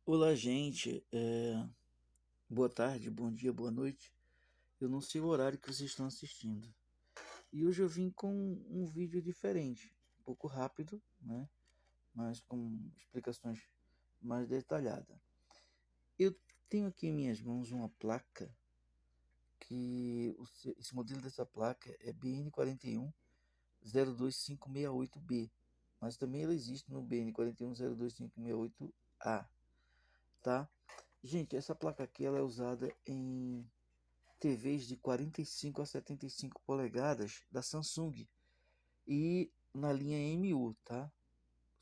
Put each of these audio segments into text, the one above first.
Olá, gente. Boa tarde, bom dia, boa noite. Eu não sei o horário que vocês estão assistindo. E hoje eu vim com um vídeo diferente, um pouco rápido, né? Mas com explicações mais detalhadas. Eu tenho aqui em minhas mãos uma placa esse modelo dessa placa é BN4102568B, mas também ela existe no BN4102568A, tá? Gente, essa placa aqui ela é usada em TVs de 45 a 75 polegadas da Samsung e na linha MU, tá?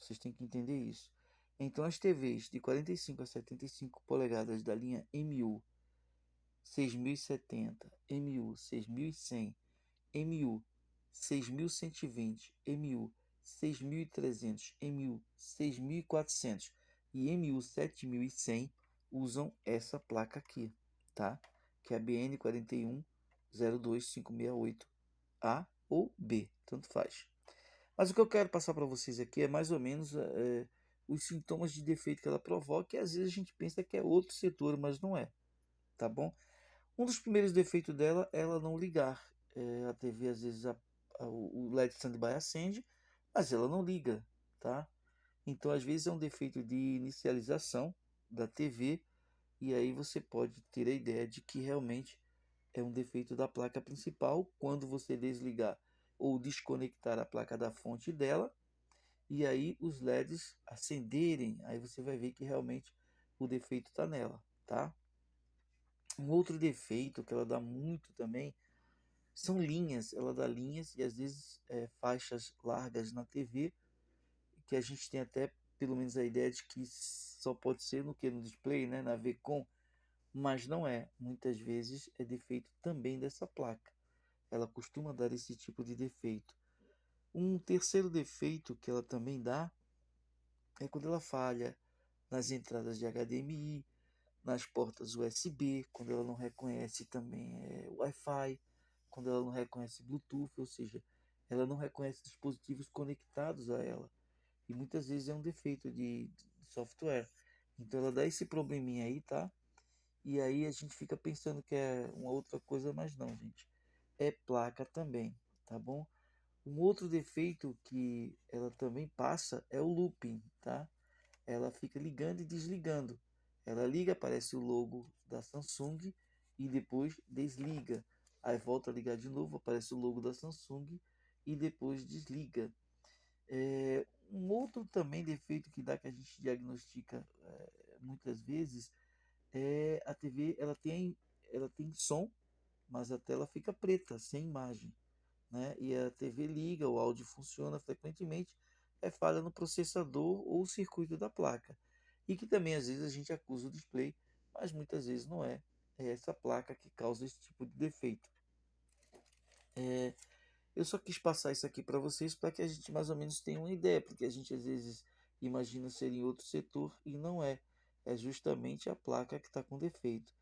Vocês têm que entender isso. Então, as TVs de 45 a 75 polegadas da linha MU 6070, MU 6100, MU 6120, MU 6300, MU 6400 e MU 7100 usam essa placa aqui, tá? Que é a BN4102568A ou B, tanto faz. Mas o que eu quero passar para vocês aqui é mais ou menos os sintomas de defeito que ela provoca, e às vezes a gente pensa que é outro setor, mas não é, tá bom? Um dos primeiros defeitos dela é ela não ligar. A TV, às vezes, o LED standby acende, mas ela não liga, tá? Então, às vezes, é um defeito de inicialização da TV, e aí você pode ter a ideia de que realmente é um defeito da placa principal quando você desligar ou desconectar a placa da fonte dela, e aí os LEDs acenderem, aí você vai ver que realmente o defeito está nela, tá? Um outro defeito que ela dá muito também são linhas. Ela dá linhas e às vezes faixas largas na TV, que a gente tem até pelo menos a ideia de que só pode ser no que no display, né, na Vcom, mas não é. Muitas vezes é defeito também dessa placa. Ela costuma dar esse tipo de defeito. Um terceiro defeito que ela também dá é quando ela falha nas entradas de HDMI, nas portas USB, quando ela não reconhece também Wi-Fi, quando ela não reconhece Bluetooth, ou seja, ela não reconhece dispositivos conectados a ela. E muitas vezes é um defeito de software. Então ela dá esse probleminha aí, tá? E aí a gente fica pensando que é uma outra coisa, mas não, gente. É placa também, tá bom? Um outro defeito que ela também passa é o looping, tá? Ela fica ligando e desligando. Ela liga, aparece o logo da Samsung e depois desliga. Aí volta a ligar de novo, aparece o logo da Samsung e depois desliga. Um outro também defeito que dá que a gente diagnostica muitas vezes é a TV, ela tem som, mas a tela fica preta, sem imagem, né? E a TV liga, o áudio funciona frequentemente, é falha no processador ou circuito da placa. E que também às vezes a gente acusa o display, mas muitas vezes não é. É essa placa que causa esse tipo de defeito. Eu só quis passar isso aqui para vocês para que a gente mais ou menos tenha uma ideia, porque a gente às vezes imagina ser em outro setor e não é. É justamente a placa que está com defeito.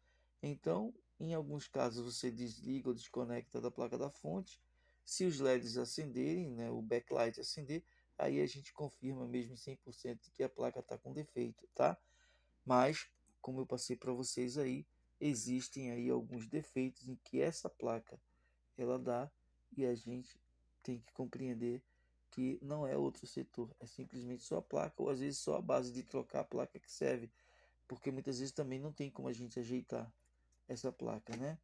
Então, em alguns casos, você desliga ou desconecta da placa da fonte. Se os LEDs acenderem, né, o backlight acender, aí a gente confirma mesmo em 100% que a placa está com defeito, tá? Mas, como eu passei para vocês aí, existem aí alguns defeitos em que essa placa ela dá, e a gente tem que compreender que não é outro setor, é simplesmente só a placa ou às vezes só a base de trocar a placa que serve, porque muitas vezes também não tem como a gente ajeitar essa placa, né?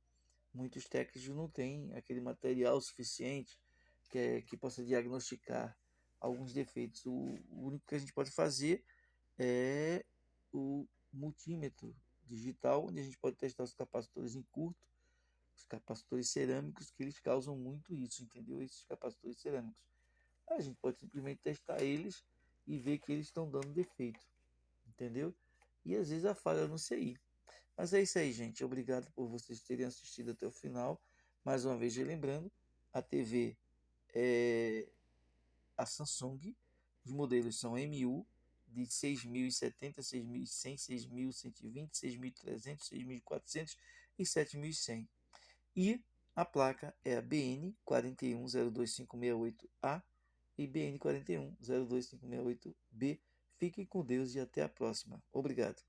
Muitos técnicos não têm aquele material suficiente que possa diagnosticar alguns defeitos. O único que a gente pode fazer é o multímetro digital, onde a gente pode testar os capacitores em curto, os capacitores cerâmicos, que eles causam muito isso, entendeu? Esses capacitores cerâmicos. A gente pode simplesmente testar eles e ver que eles estão dando defeito, entendeu? E às vezes a falha no CI. Mas é isso aí, gente. Obrigado por vocês terem assistido até o final. Mais uma vez, lembrando, a TV é a Samsung. Os modelos são MU de 6070, 6100, 6120, 6300, 6400 e 7100. E a placa é a BN41025568A e BN41025568B. Fiquem com Deus e até a próxima. Obrigado.